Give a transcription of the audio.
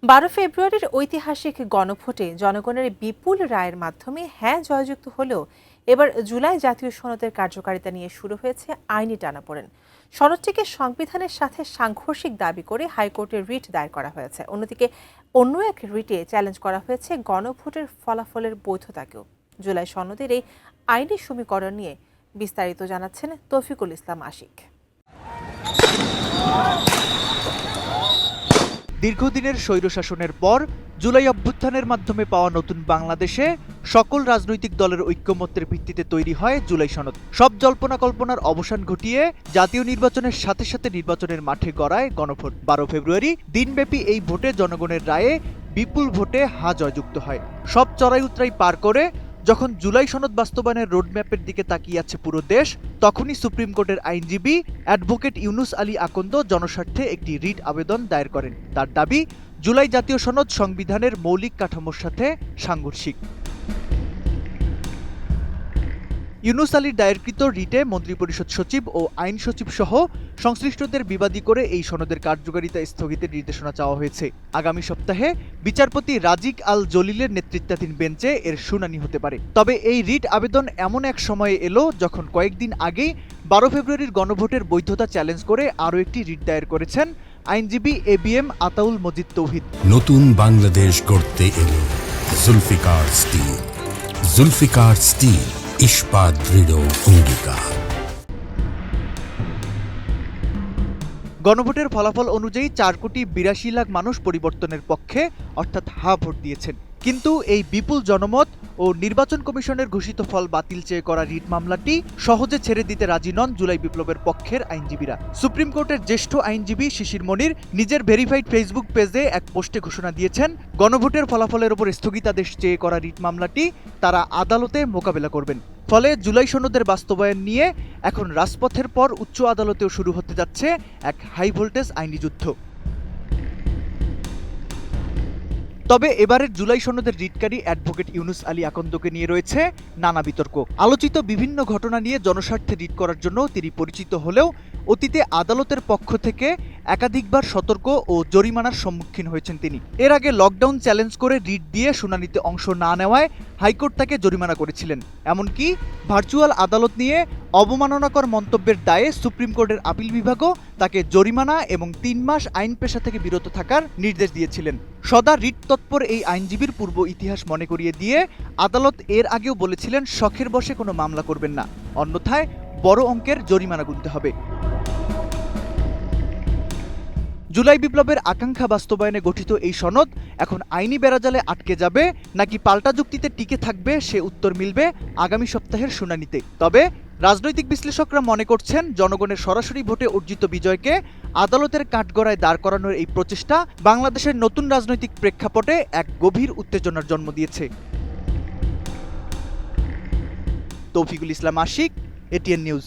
12 ফেব্রুয়ারির ঐতিহাসিক গণভোটে জনগণের বিপুল রায়ের মাধ্যমে হ্যাঁ জয়যুক্ত হলেও এবার জুলাই জাতীয় সনদের কার্যকারিতা নিয়ে শুরু হয়েছে আইনি টানাপোড়েন। সনদটিকে সংবিধানের সাথে সাংঘর্ষিক দাবি করে হাইকোর্টে রিট দায়ের করা হয়েছে। অন্যদিকে অন্য এক রিটে চ্যালেঞ্জ করা হয়েছে গণভোটের ফলাফলের বৈধতাকেও। জুলাই সনদের এই আইনি সমীকরণ নিয়ে বিস্তারিত জানাচ্ছেন তৌফিকুল ইসলাম আশিক। দীর্ঘদিনের স্বৈরশাসনের পর জুলাই অভ্যুত্থানের মাধ্যমে পাওয়া নতুন বাংলাদেশে সকল রাজনৈতিক দলের ঐক্যমত্যের ভিত্তিতে তৈরি হয় জুলাই সনদ। সব জল্পনা কল্পনার অবসান ঘটিয়ে জাতীয় নির্বাচনের সাথে সাথে নির্বাচনের মাঠে গড়ায় গণভোট। 12 ফেব্রুয়ারি দিনব্যাপী এই ভোটে জনগণের রায়ে বিপুল ভোটে হা জয়যুক্ত হয়। সব চড়াই উতরাই পার করে যখন জুলাই সনদ বাস্তবায়নের রোডম্যাপের দিকে তাকিয়ে আছে পুরো দেশ, তখনই সুপ্রিম কোর্টের আইনজীবী অ্যাডভোকেট ইউনুস আলী আকন্দ জনস্বার্থে একটি রিট আবেদন দায়ের করেন। তার দাবি, জুলাই জাতীয় সনদ সংবিধানের মৌলিক কাঠামোর সাথে সাংঘর্ষিক। ইউনুস আলীর দায়েরকৃত রিটে মন্ত্রিপরিষদ সচিব ও আইন সচিব সহ সংশ্লিষ্টদের বিবাদী করে এই সনদের কার্যকারিতা স্থগিতের নির্দেশনা চাওয়া হয়েছে। আগামী সপ্তাহে বিচারপতি রাজিক আল জলিলের নেতৃত্বাধীন বেঞ্চে এর শুনানি হতে পারে। তবে এই রিট আবেদন এমন এক সময়ে এলো যখন কয়েকদিন আগেই 12 ফেব্রুয়ারির গণভোটের বৈধতা চ্যালেঞ্জ করে আরও একটি রিট দায়ের করেছেন আইনজীবী এবিএম আতাউল মজিদ তৌহিদ। নতুন বাংলাদেশ গড়তে এলো জুলফিকার স্টিল। জুলফিকার স্টিল, ইস্পাত দৃঢ় অঙ্গীকার। গণভোটের ফলাফল অনুযায়ী 4,82,00,000 মানুষ পরিবর্তনের পক্ষে অর্থাৎ হা ভোট দিয়েছেন। কিন্তু এই বিপুল জনমত ও নির্বাচন কমিশনের ঘোষিত ফল বাতিল চেয়ে করা রিট মামলাটি সহজে ছেড়ে দিতে রাজি নন জুলাই বিপ্লবের পক্ষের আইনজীবীরা। সুপ্রিম কোর্টের জ্যেষ্ঠ আইনজীবী শিশির মনির নিজের ভেরিফাইড ফেসবুক পেজে এক পোস্টে ঘোষণা দিয়েছেন, গণভোটের ফলাফলের ওপর স্থগিতাদেশ চেয়ে করা রিট মামলাটি তারা আদালতে মোকাবেলা করবেন। ফলে জুলাই সনদের বাস্তবায়ন নিয়ে এখন রাজপথের পর উচ্চ আদালতেও শুরু হতে যাচ্ছে এক হাই ভোল্টেজ আইনি যুদ্ধ। তবে এবারের জুলাই সনদের রিটকারী অ্যাডভোকেট ইউনুস আলী আকন্দকে নিয়ে রয়েছে নানা বিতর্ক। আলোচিত বিভিন্ন ঘটনা নিয়ে জনস্বার্থে রিট করার জন্য তিনি পরিচিত হলেও অতীতে আদালতের পক্ষ থেকে একাধিকবার সতর্ক ও জরিমানার সম্মুখীন হয়েছেন তিনি। এর আগে লকডাউন চ্যালেঞ্জ করে রিট দিয়ে শুনানিতে অংশ না নেওয়ায় হাইকোর্ট তাকে জরিমানা করেছিলেন। এমনকি ভার্চুয়াল আদালত নিয়ে অবমাননাকর মন্তব্যের দায়ে সুপ্রিম কোর্টের আপিল বিভাগও তাকে জরিমানা এবং 3 মাস আইন পেশা থেকে বিরত থাকার নির্দেশ দিয়েছিলেন। সদা রিট তৎপর এই আইনজীবীর পূর্ব ইতিহাস মনে করিয়ে দিয়ে আদালত এর আগেও বলেছিলেন, শখের বশে কোনো মামলা করবেন না, অন্যথায় বড় অঙ্কের জরিমানা গুনতে হবে। জুলাই বিপ্লবের আকাঙ্ক্ষা বাস্তবায়নে গঠিত এই সনদ এখন আইনি বেড়াজালে আটকে যাবে নাকি পাল্টা যুক্তিতে টিকে থাকবে, সে উত্তর মিলবে আগামী সপ্তাহের শুনানিতে। তবে রাজনৈতিক বিশ্লেষকরা মনে করছেন, জনগণের সরাসরি ভোটে অর্জিত বিজয়কে আদালতের কাঠগড়ায় দাঁড় করানোর এই প্রচেষ্টা বাংলাদেশের নতুন রাজনৈতিক প্রেক্ষাপটে এক গভীর উত্তেজনার জন্ম দিয়েছে। তৌফিকুল ইসলাম আশিক, এটিএন নিউজ।